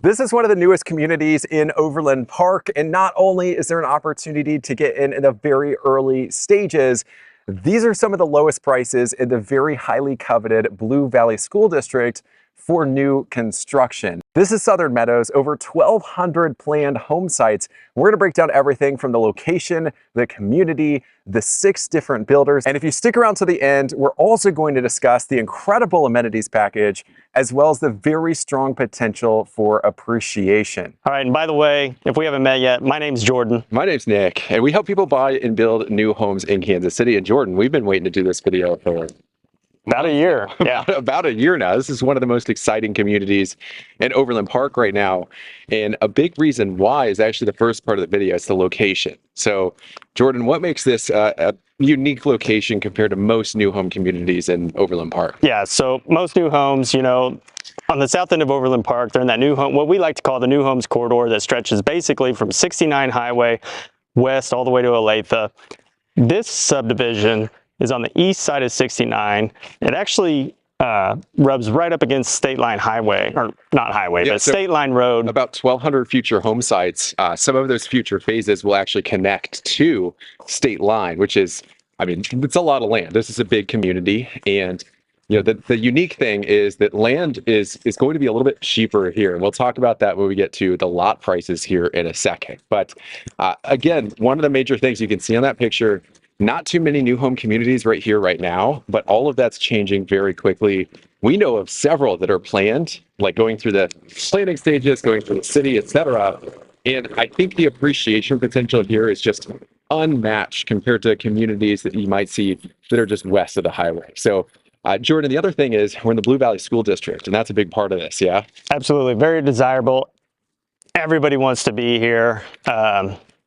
This is one of the newest communities in Overland Park, and not only is there an opportunity to get in the very early stages, these are some of the lowest prices in the very highly coveted Blue Valley School District for new construction. This is Southern Meadows, over 1,200 planned home sites. We're gonna break down everything from the location, the community, the 6 different builders. And if you stick around to the end, we're also going to discuss the incredible amenities package, as well as the very strong potential for appreciation. All right, and by the way, if we haven't met yet, my name's Jordan. My name's Nick, and we help people buy and build new homes in Kansas City. And Jordan, we've been waiting to do this video for about a year. Yeah. about a year now. This is one of the most exciting communities in Overland Park right now. And a big reason why is actually the first part of the video. It's the location. So Jordan, what makes this a unique location compared to most new home communities in Overland Park? Yeah, so most new homes, on the south end of Overland Park, they're in that new home, what we like to call the new homes corridor that stretches basically from 69 Highway west all the way to Olathe. This subdivision is on the east side of 69. It actually rubs right up against State Line Highway, or not highway, but so State Line Road. About 1,200 future home sites. Some of those future phases will actually connect to State Line, which is, it's a lot of land. This is a big community, and the unique thing is that land is going to be a little bit cheaper here, and we'll talk about that when we get to the lot prices here in a second. But again, one of the major things you can see on that picture, not too many new home communities right here, right now, but all of that's changing very quickly. We know of several that are planned, like going through the planning stages, going through the city, etc. And I think the appreciation potential here is just unmatched compared to communities that you might see that are just west of the highway. So Jordan, the other thing is we're in the Blue Valley School District, and that's a big part of this, yeah? Absolutely, very desirable. Everybody wants to be here.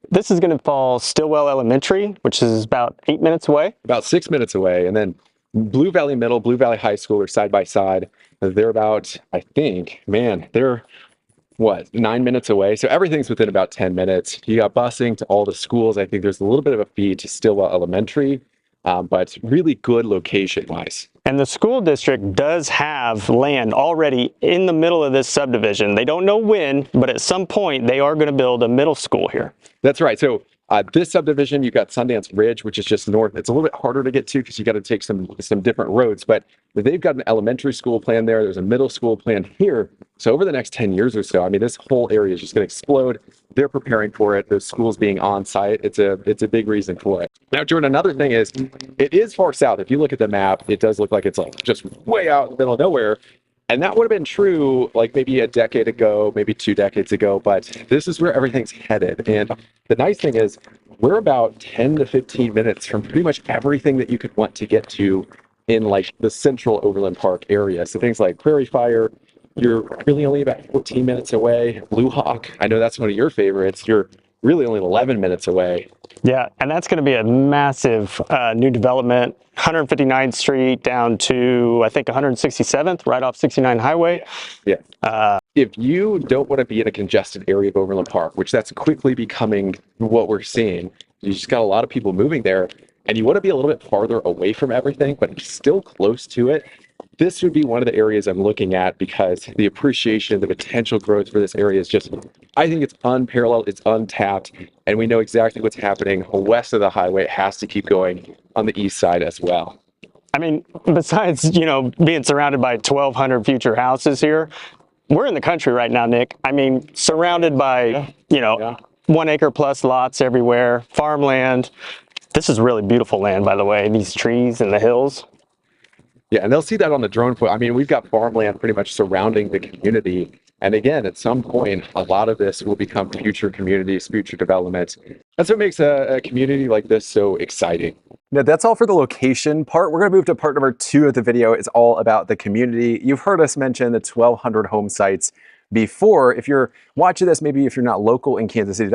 This is going to fall Stillwell Elementary, which is about 8 minutes away. About 6 minutes away. And then Blue Valley Middle, Blue Valley High School are side by side. They're about, they're 9 minutes away. So everything's within about 10 minutes. You got busing to all the schools. I think there's a little bit of a fee to Stillwell Elementary, but really good location-wise. And the school district does have land already in the middle of this subdivision. They don't know when, but at some point they are going to build a middle school here. That's right. So this subdivision, you've got Sundance Ridge, which is just north. It's a little bit harder to get to because you got to take some different roads, but they've got an elementary school plan there. There's a middle school plan here. So over the next 10 years or so, this whole area is just going to explode. They're preparing for it. Those schools being on site, it's a big reason for it. Now, Jordan, another thing is it is far south. If you look at the map, it does look like it's like just way out in the middle of nowhere. And that would have been true like maybe a decade ago, maybe 2 decades ago, but this is where everything's headed. And the nice thing is we're about 10 to 15 minutes from pretty much everything that you could want to get to in like the central Overland Park area. So things like Prairie Fire, you're really only about 14 minutes away. Blue Hawk, I know that's one of your favorites. You're really only 11 minutes away. Yeah, and that's going to be a massive new development, 159th Street down to, I think, 167th, right off 69 Highway. Yeah. If you don't want to be in a congested area of Overland Park, which that's quickly becoming what we're seeing, you just got a lot of people moving there, and you want to be a little bit farther away from everything, but still close to it, this would be one of the areas I'm looking at because the appreciation, the potential growth for this area is just, I think it's unparalleled, it's untapped, and we know exactly what's happening west of the highway. It has to keep going on the east side as well. Besides, being surrounded by 1,200 future houses here, we're in the country right now, Nick. Surrounded by, 1 acre plus lots everywhere, farmland. This is really beautiful land, by the way, these trees and the hills. Yeah, and they'll see that on the drone foot. We've got farmland pretty much surrounding the community. And again, at some point, a lot of this will become future communities, future developments. That's what makes a community like this so exciting. Now, that's all for the location part. We're going to move to part number 2 of the video. It's all about the community. You've heard us mention the 1,200 home sites before. If you're watching this, maybe if you're not local in Kansas City,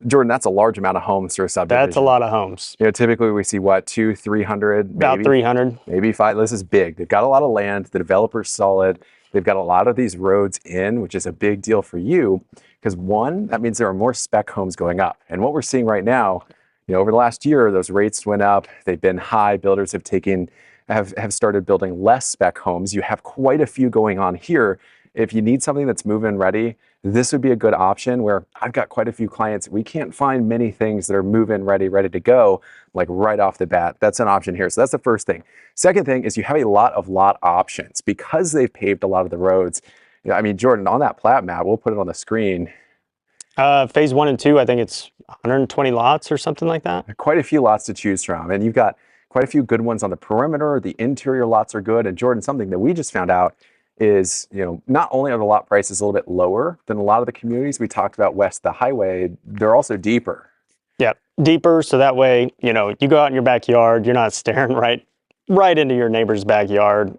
Jordan, that's a large amount of homes for a subdivision. That's a lot of homes. Typically we see what, 200, 300? About 300. Maybe 5. This is big. They've got a lot of land. The developer's solid. They've got a lot of these roads in, which is a big deal for you because one, that means there are more spec homes going up. And what we're seeing right now, over the last year, those rates went up. They've been high. Builders have started building less spec homes. You have quite a few going on here. If you need something that's move-in ready, this would be a good option where I've got quite a few clients. We can't find many things that are move-in ready to go, like right off the bat. That's an option here. So that's the first thing. Second thing is you have a lot of lot options because they've paved a lot of the roads. You know, I mean, Jordan, on that plat map, we'll put it on the screen. Phase 1 and 2, I think it's 120 lots or something like that. Quite a few lots to choose from. And you've got quite a few good ones on the perimeter. The interior lots are good. And Jordan, something that we just found out is, you know, not only are the lot prices a little bit lower than a lot of the communities we talked about west of the highway, they're also deeper. Yeah, deeper. So that way, you know, you go out in your backyard, you're not staring right into your neighbor's backyard.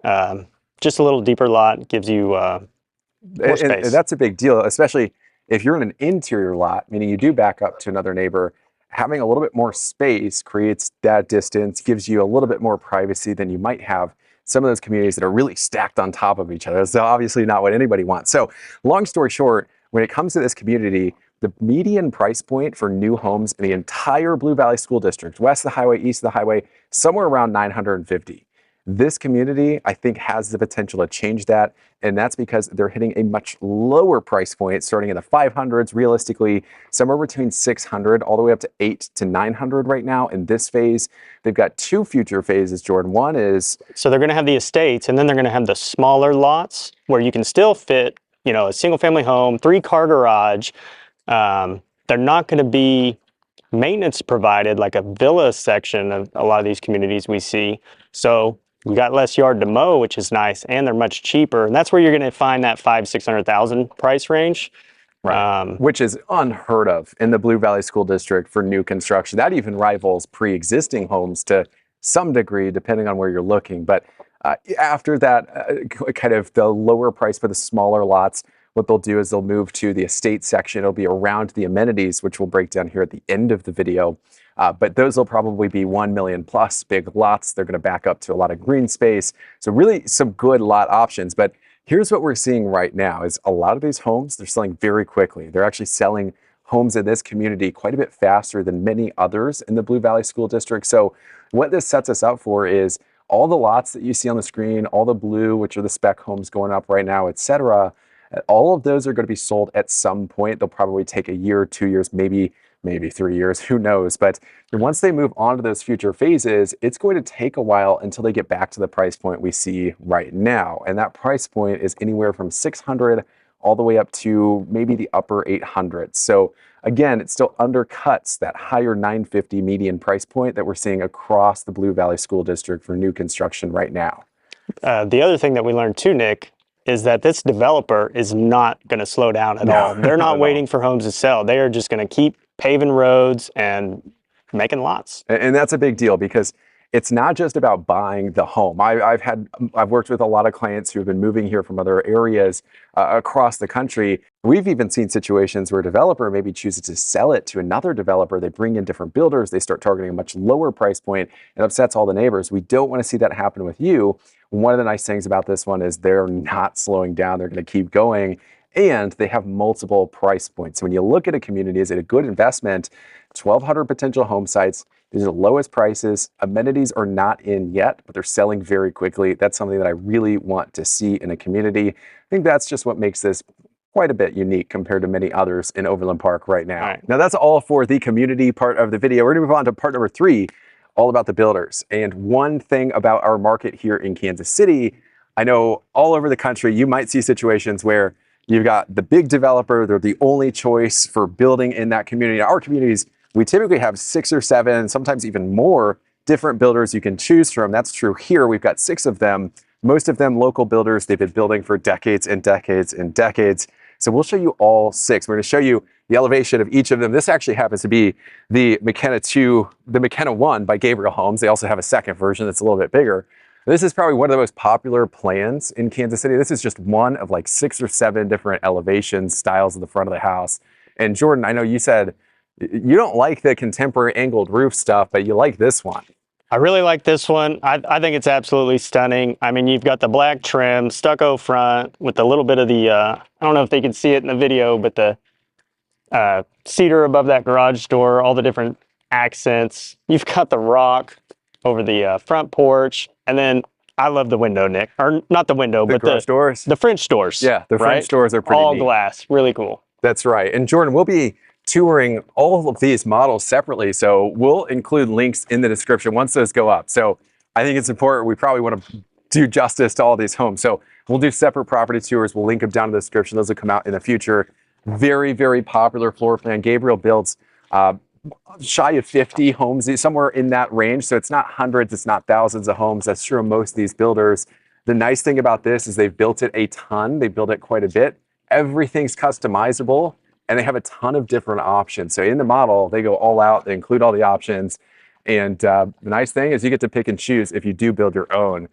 Just a little deeper lot gives you more space. And that's a big deal, especially if you're in an interior lot, meaning you do back up to another neighbor. Having a little bit more space creates that distance, gives you a little bit more privacy than you might have some of those communities that are really stacked on top of each other. That's obviously not what anybody wants. So long story short, when it comes to this community, the median price point for new homes in the entire Blue Valley School District, west of the highway, east of the highway, somewhere around 950. This community, I think, has the potential to change that, and that's because they're hitting a much lower price point, starting in the 500s, realistically, somewhere between 600 all the way up to 800 to 900 right now in this phase. They've got two future phases, Jordan. One is... So they're going to have the estates, and then they're going to have the smaller lots where you can still fit, you know, a single-family home, 3-car garage. They're not going to be maintenance provided like a villa section of a lot of these communities we see. So you got less yard to mow, which is nice, and they're much cheaper. And that's where you're going to find that $500,000-600,000 price range. Right. Which is unheard of in the Blue Valley School District for new construction. That even rivals pre-existing homes to some degree, depending on where you're looking. But after that, kind of the lower price for the smaller lots, what they'll do is they'll move to the estate section. It'll be around the amenities, which we'll break down here at the end of the video. But those will probably be 1 million plus big lots. They're going to back up to a lot of green space. So really some good lot options. But here's what we're seeing right now is a lot of these homes, they're selling very quickly. They're actually selling homes in this community quite a bit faster than many others in the Blue Valley School District. So what this sets us up for is all the lots that you see on the screen, all the blue, which are the spec homes going up right now, etc. All of those are going to be sold at some point. They'll probably take a year, 2 years, maybe 3 years, who knows. But once they move on to those future phases, it's going to take a while until they get back to the price point we see right now. And that price point is anywhere from 600 all the way up to maybe the upper 800s. So again, it still undercuts that higher 950 median price point that we're seeing across the Blue Valley School District for new construction right now. The other thing that we learned too, Nick, is that this developer is not going to slow down at all. They're not waiting for homes to sell. They are just going to keep paving roads and making lots. And that's a big deal because it's not just about buying the home. I've worked with a lot of clients who have been moving here from other areas across the country. We've even seen situations where a developer maybe chooses to sell it to another developer. They bring in different builders. They start targeting a much lower price point. It upsets all the neighbors. We don't want to see that happen with you. One of the nice things about this one is they're not slowing down. They're going to keep going. And they have multiple price points. So when you look at a community, is it a good investment? 1,200 potential home sites. These are the lowest prices. Amenities are not in yet, but they're selling very quickly. That's something that I really want to see in a community. I think that's just what makes this quite a bit unique compared to many others in Overland Park right now. Now that's all for the community part of the video. We're going to move on to part number 3, all about the builders. And one thing about our market here in Kansas City, I know all over the country, you might see situations where you've got the big developer. They're the only choice for building in that community. Our communities, we typically have 6 or 7, sometimes even more different builders you can choose from. That's true here. We've got 6 of them, most of them local builders. They've been building for decades and decades and decades. So we'll show you all 6. We're going to show you the elevation of each of them. This actually happens to be the McKenna 2, the McKenna 1 by Gabriel Homes. They also have a second version that's a little bit bigger. This is probably one of the most popular plans in Kansas City. This is just one of like 6 or 7 different elevation styles of the front of the house. And Jordan, I know you said you don't like the contemporary angled roof stuff, but you like this one. I really like this one. I think it's absolutely stunning. I mean, you've got the black trim, stucco front with a little bit of the, I don't know if they can see it in the video, but the cedar above that garage door, all the different accents. You've got the rock over the front porch. And then I love the window, Nick. Or not the window, The but garage doors? the French doors. Yeah, the French right? doors are pretty all neat. glass, really cool. That's right. And Jordan, we'll be touring all of these models separately. So we'll include links in the description once those go up. So I think it's important. We probably want to do justice to all these homes. So we'll do separate property tours. We'll link them down in the description. Those will come out in the future. Very, very popular floor plan. Gabriel builds shy of 50 homes, somewhere in that range. So it's not hundreds, it's not thousands of homes. That's true of most of these builders. The nice thing about this is they've built it a ton. They build it quite a bit. Everything's customizable and they have a ton of different options. So in the model, they go all out, they include all the options. And the nice thing is you get to pick and choose if you do build your own.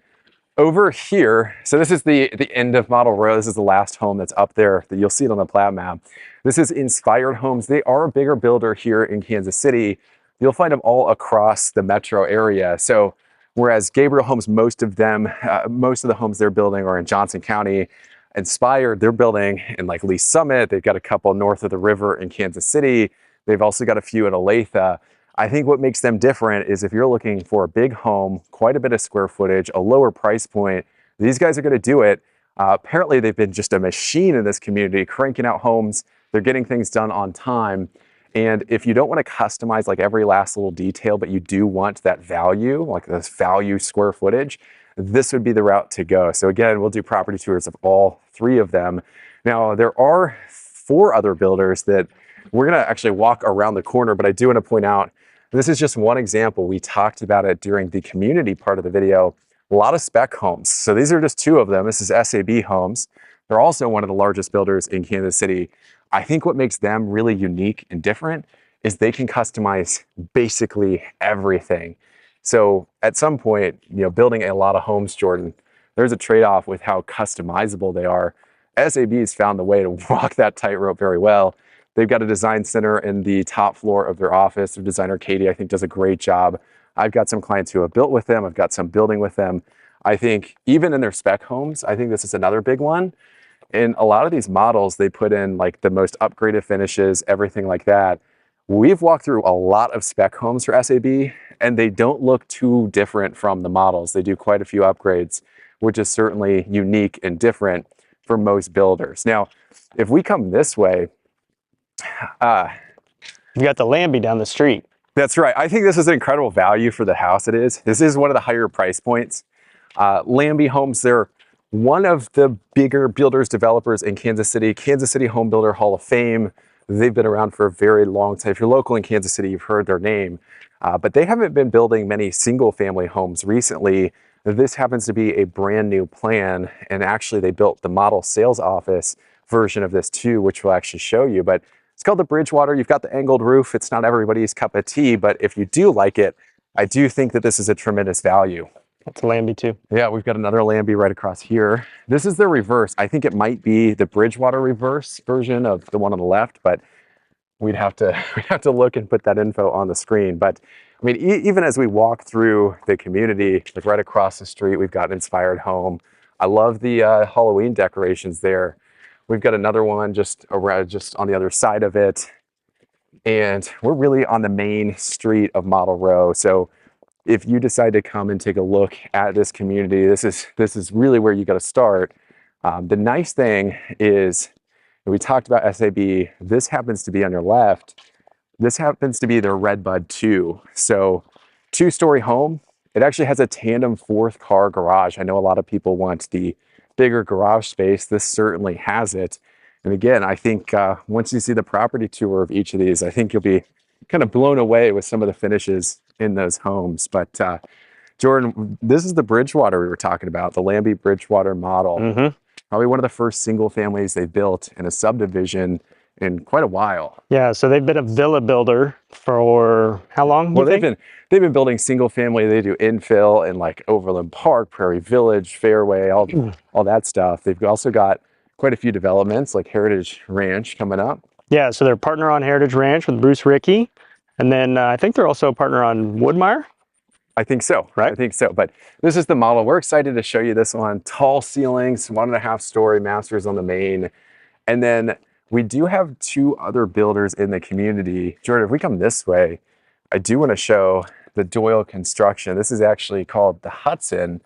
Over here, so this is the end of model row. This is the last home that's up there that you'll see it on the plat map. This is Inspired Homes. They are a bigger builder here in Kansas City. You'll find them all across the metro area. So whereas Gabriel Homes, most of the homes they're building are in Johnson County. Inspired, they're building in like Lee Summit. They've got a couple north of the river in Kansas City. They've also got a few in Olathe. I think what makes them different is if you're looking for a big home, quite a bit of square footage, a lower price point, these guys are going to do it. Apparently, they've been just a machine in this community, cranking out homes. They're getting things done on time. And if you don't want to customize like every last little detail, but you do want that value, like this value square footage, this would be the route to go. So again, we'll do property tours of all three of them. Now, there are 4 other builders that we're going to actually walk around the corner, but I do want to point out, this is just one example. We talked about it during the community part of the video. A lot of spec homes. So these are just 2 of them. This is SAB Homes. They're also one of the largest builders in Kansas City. I think what makes them really unique and different is they can customize basically everything. So at some point, building a lot of homes, Jordan, there's a trade-off with how customizable they are. SAB has found the way to walk that tightrope very well. They've got a design center in the top floor of their office. Their designer, Katie, I think does a great job. I've got some clients who have built with them. I've got some building with them. I think even in their spec homes, I think this is another big one. In a lot of these models, they put in like the most upgraded finishes, everything like that. We've walked through a lot of spec homes for SAB, and they don't look too different from the models. They do quite a few upgrades, which is certainly unique and different for most builders. Now, if we come this way, you got the Lambie down the street. That's right. I think this is an incredible value for the house it is. This is one of the higher price points. Lambie Homes, they're one of the bigger builders, developers in Kansas City Home Builder Hall of Fame. They've been around for a very long time. If you're local in Kansas City, you've heard their name. But they haven't been building many single family homes recently. This happens to be a brand new plan. And actually they built the model sales office version of this too, which we'll actually show you. But it's called the Bridgewater. You've got the angled roof. It's not everybody's cup of tea, but if you do like it, I do think that this is a tremendous value. That's a Lambie too. Yeah, we've got another Lambie right across here. This is the reverse. I think it might be the Bridgewater reverse version of the one on the left, but we'd have to look and put that info on the screen. But I mean, even as we walk through the community, like right across the street, we've got Inspired Home. I love the Halloween decorations there. We've got another one just on the other side of it. And we're really on the main street of Model Row. So if you decide to come and take a look at this community, this is really where you got to start. The nice thing is, we talked about SAB. This happens to be on your left. This happens to be their Redbud 2. So 2-story home. It actually has a tandem 4th car garage. I know a lot of people want the bigger garage space. This certainly has it. And again, I think once you see the property tour of each of these, I think you'll be kind of blown away with some of the finishes in those homes. But Jordan, this is the Bridgewater we were talking about, the Lambie Bridgewater model. Mm-hmm. Probably one of the first single families they built in a subdivision in quite a while. Yeah, so they've been a villa builder for how long? Well, they've been building single family. They do infill in like Overland Park, Prairie Village, Fairway, all that stuff. They've also got quite a few developments like Heritage Ranch coming up. Yeah, so they're a partner on Heritage Ranch with Bruce Rickey. And then I think they're also a partner on Woodmire. I think so, right? I think so. But this is the model. We're excited to show you this one. Tall ceilings, 1.5-story, masters on the main. And then we do have 2 other builders in the community. Jordan, if we come this way, I do want to show the Doyle Construction. This is actually called the Hudson.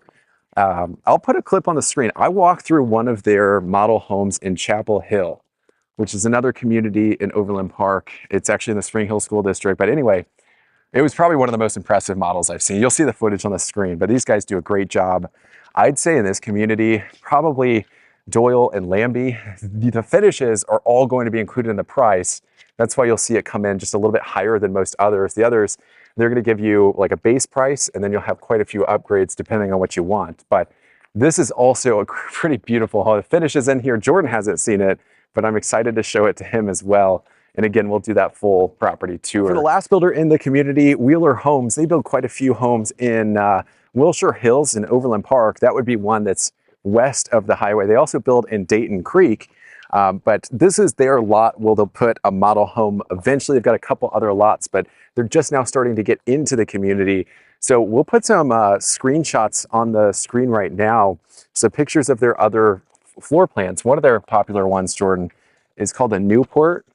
I'll put a clip on the screen. I walked through one of their model homes in Chapel Hill, which is another community in Overland Park. It's actually in the Spring Hill School District. But anyway, it was probably one of the most impressive models I've seen. You'll see the footage on the screen, but these guys do a great job. I'd say in this community, probably Doyle and Lambie, the finishes are all going to be included in the price. That's why you'll see it come in just a little bit higher than most others. The others, they're going to give you like a base price, and then you'll have quite a few upgrades depending on what you want. But this is also a pretty beautiful home. The finishes in here, Jordan hasn't seen it, but I'm excited to show it to him as well. And again, we'll do that full property tour. For the last builder in the community, Wheeler Homes, they build quite a few homes in Wilshire Hills in Overland Park. That would be one that's west of the highway. They also build in Dayton Creek, but this is their lot where they'll put a model home. Eventually, they've got a couple other lots, but they're just now starting to get into the community. So we'll put some screenshots on the screen right now. So pictures of their other floor plans. One of their popular ones, Jordan, is called a Newport.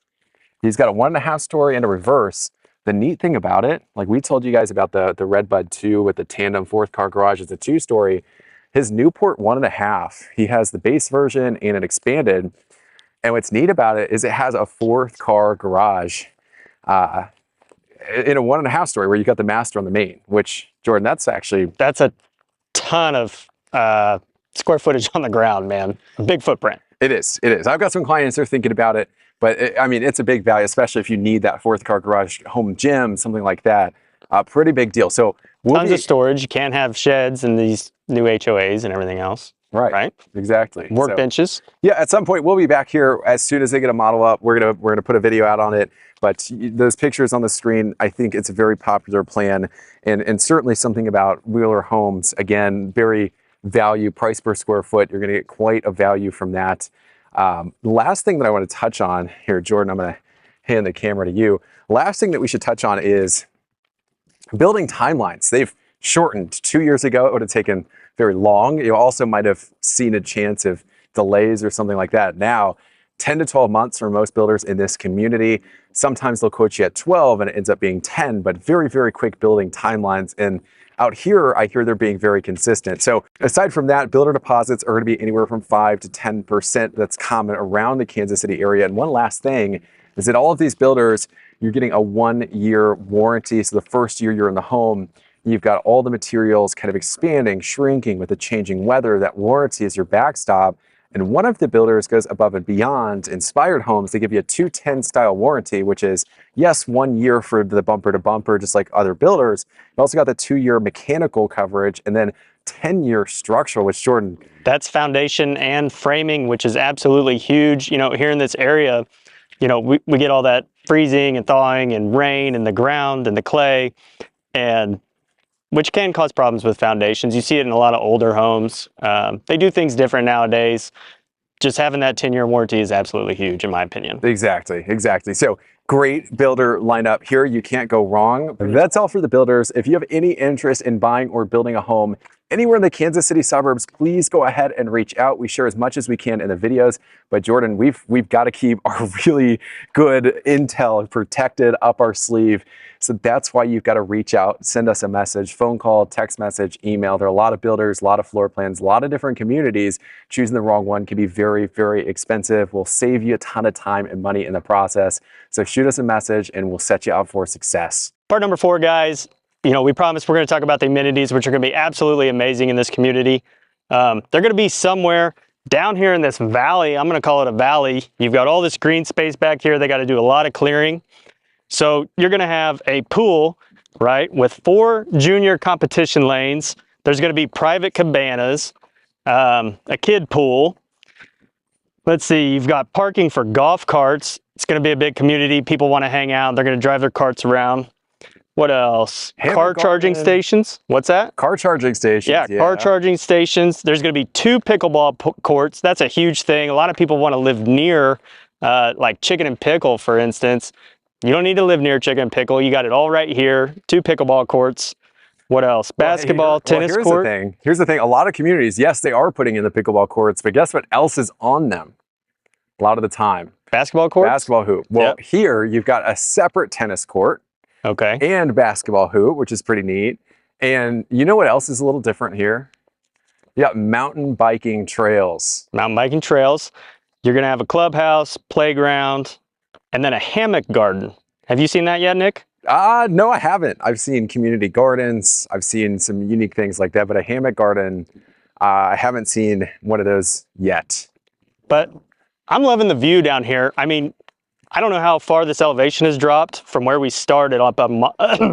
He's got a 1.5 story and a reverse. The neat thing about it, like we told you guys about the Redbud 2 with the tandem 4th car garage, it's a 2-story. His Newport 1.5, he has the base version and an expanded. And what's neat about it is it has a 4th car garage in a 1.5 story where you got the master on the main, which, Jordan, that's a ton of square footage on the ground, man. A big footprint. It is. I've got some clients that are thinking about it, but I mean, it's a big value, especially if you need that 4th car garage, home gym, something like that. Pretty big deal. So tons of storage. You can't have sheds in these new HOAs and everything else. Right. Exactly. Workbenches. Yeah. At some point, we'll be back here as soon as they get a model up. We're gonna put a video out on it. But those pictures on the screen, I think it's a very popular plan, and certainly something about Wheeler Homes. Again, very value, price per square foot. You're gonna get quite a value from that. The last thing that I want to touch on here, Jordan, I'm going to hand the camera to you. Last thing that we should touch on is building timelines. They've shortened. 2 years ago, it would have taken very long. You also might have seen a chance of delays or something like that. Now, 10 to 12 months for most builders in this community. Sometimes they'll quote you at 12 and it ends up being 10, but very, very quick building timelines. And out here, I hear they're being very consistent. So aside from that, builder deposits are going to be anywhere from 5 to 10%. That's common around the Kansas City area. And one last thing is that all of these builders, you're getting a 1-year warranty. So the first year you're in the home, you've got all the materials kind of expanding, shrinking with the changing weather. That warranty is your backstop. And one of the builders goes above and beyond. Inspired Homes, they give you a 210 style warranty, which is, yes, 1 year for the bumper to bumper, just like other builders. You also got the 2-year mechanical coverage and then 10-year structural, which, Jordan. That's foundation and framing, which is absolutely huge. You know, here in this area, you know, we get all that freezing and thawing and rain and the ground and the clay, and which can cause problems with foundations. You see it in a lot of older homes. They do things different nowadays. Just having that 10-year warranty is absolutely huge, in my opinion. Exactly. So great builder lineup here. You can't go wrong. That's all for the builders. If you have any interest in buying or building a home anywhere in the Kansas City suburbs, please go ahead and reach out. We share as much as we can in the videos. But Jordan, we've got to keep our really good intel protected up our sleeve. So that's why you've got to reach out, send us a message, phone call, text message, email. There are a lot of builders, a lot of floor plans, a lot of different communities. Choosing the wrong one can be very, very expensive. We'll save you a ton of time and money in the process. So shoot us a message and we'll set you up for success. Part number 4, guys. You know, we promised we're going to talk about the amenities, which are going to be absolutely amazing in this community. They're going to be somewhere down here in this valley. I'm going to call it a valley. You've got all this green space back here. They got to do a lot of clearing. So you're going to have a pool, right, with 4 junior competition lanes. There's going to be private cabanas, a kid pool. Let's see, you've got parking for golf carts. It's going to be a big community. People want to hang out. They're going to drive their carts around. What else? Car charging stations. What's that? Car charging stations. Yeah, car charging stations. There's going to be 2 pickleball courts. That's a huge thing. A lot of people want to live near, like Chicken and Pickle, for instance. You don't need to live near Chicken and Pickle. You got it all right here. 2 pickleball courts. What else? Basketball, tennis court. Here's the thing. A lot of communities, yes, they are putting in the pickleball courts, but guess what else is on them? A lot of the time. Basketball courts? Basketball hoop. Well, here you've got a separate tennis court. Okay. And basketball hoop, which is pretty neat. And you know what else is a little different here? Yeah, mountain biking trails. Mountain biking trails. You're going to have a clubhouse, playground, and then a hammock garden. Have you seen that yet, Nick? No, I haven't. I've seen community gardens. I've seen some unique things like that, but a hammock garden, I haven't seen one of those yet. But I'm loving the view down here. I mean, I don't know how far this elevation has dropped from where we started up on,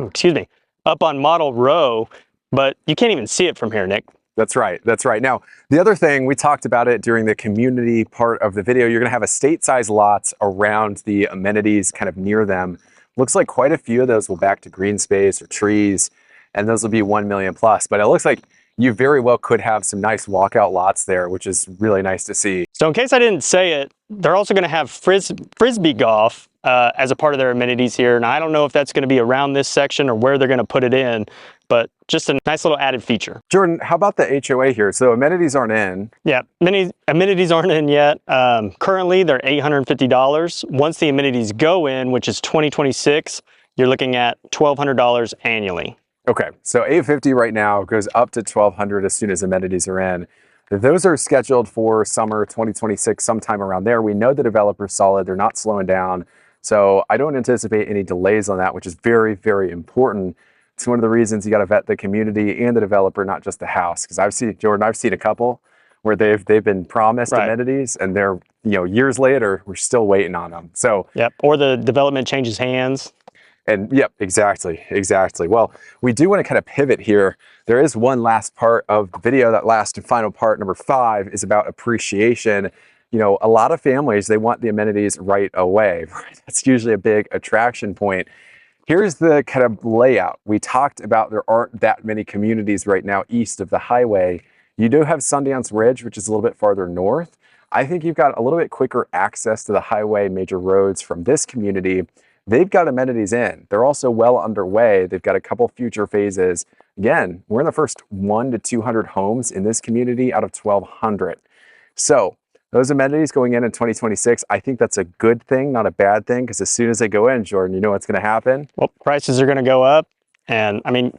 excuse me, up on Model Row, but you can't even see it from here, Nick. That's right. That's right. Now, the other thing, we talked about it during the community part of the video, you're going to have estate-sized lots around the amenities kind of near them. Looks like quite a few of those will back to green space or trees, and those will be 1 million plus. But it looks like you very well could have some nice walkout lots there, which is really nice to see. So in case I didn't say it, they're also going to have frisbee golf as a part of their amenities here. Now, I don't know if that's going to be around this section or where they're going to put it in, but just a nice little added feature. Jordan, how about the HOA here? So amenities aren't in. Yeah, many amenities aren't in yet. Currently, they're $850. Once the amenities go in, which is 2026, you're looking at $1,200 annually. Okay, so $850 right now goes up to $1,200 as soon as amenities are in. Those are scheduled for summer 2026, sometime around there. We know the developer's solid, they're not slowing down. So I don't anticipate any delays on that, which is very, very important. It's one of the reasons you got to vet the community and the developer, not just the house. Because I've seen, Jordan, I've seen a couple where they've been promised amenities and they're, years later, we're still waiting on them. So yep, or the development changes hands. And yep, exactly. Well, we do want to kind of pivot here. There is one last part of the video. That last and final part, number 5, is about appreciation. A lot of families, they want the amenities right away. That's usually a big attraction point. Here's the kind of layout. We talked about there aren't that many communities right now east of the highway. You do have Sundance Ridge, which is a little bit farther north. I think you've got a little bit quicker access to the highway, major roads from this community. They've got amenities in. They're also well underway. They've got a couple future phases. Again, we're in the first 1 to 200 homes in this community out of 1,200. So those amenities going in 2026, I think that's a good thing, not a bad thing, because as soon as they go in, Jordan, you know what's going to happen? Well, prices are going to go up. And I mean,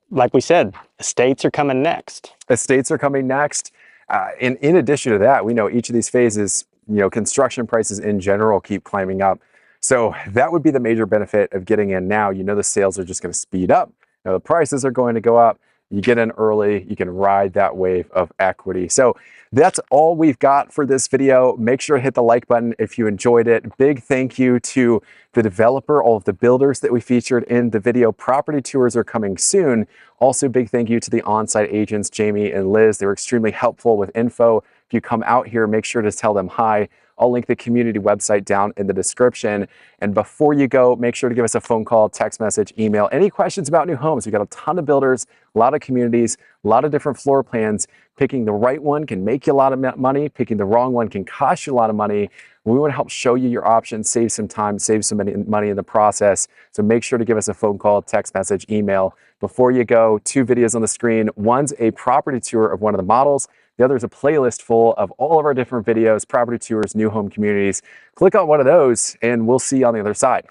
like we said, estates are coming next. Estates are coming next. And in addition to that, we know each of these phases, construction prices in general keep climbing up. So that would be the major benefit of getting in now. The sales are just going to speed up. The prices are going to go up. You get in early, you can ride that wave of equity. So that's all we've got for this video. Make sure to hit the like button if you enjoyed it. Big thank you to the developer, all of the builders that we featured in the video. Property tours are coming soon. Also, big thank you to the on-site agents, Jamie and Liz. They were extremely helpful with info. If you come out here, make sure to tell them hi. I'll link the community website down in the description. And before you go, make sure to give us a phone call, text message, email. Any questions about new homes? We've got a ton of builders, a lot of communities, a lot of different floor plans. Picking the right one can make you a lot of money. Picking the wrong one can cost you a lot of money. We want to help show you your options, save some time, save some money in the process. So make sure to give us a phone call, text message, email. Before you go, 2 videos on the screen. One's a property tour of one of the models. The other is a playlist full of all of our different videos, property tours, new home communities. Click on one of those and we'll see you on the other side.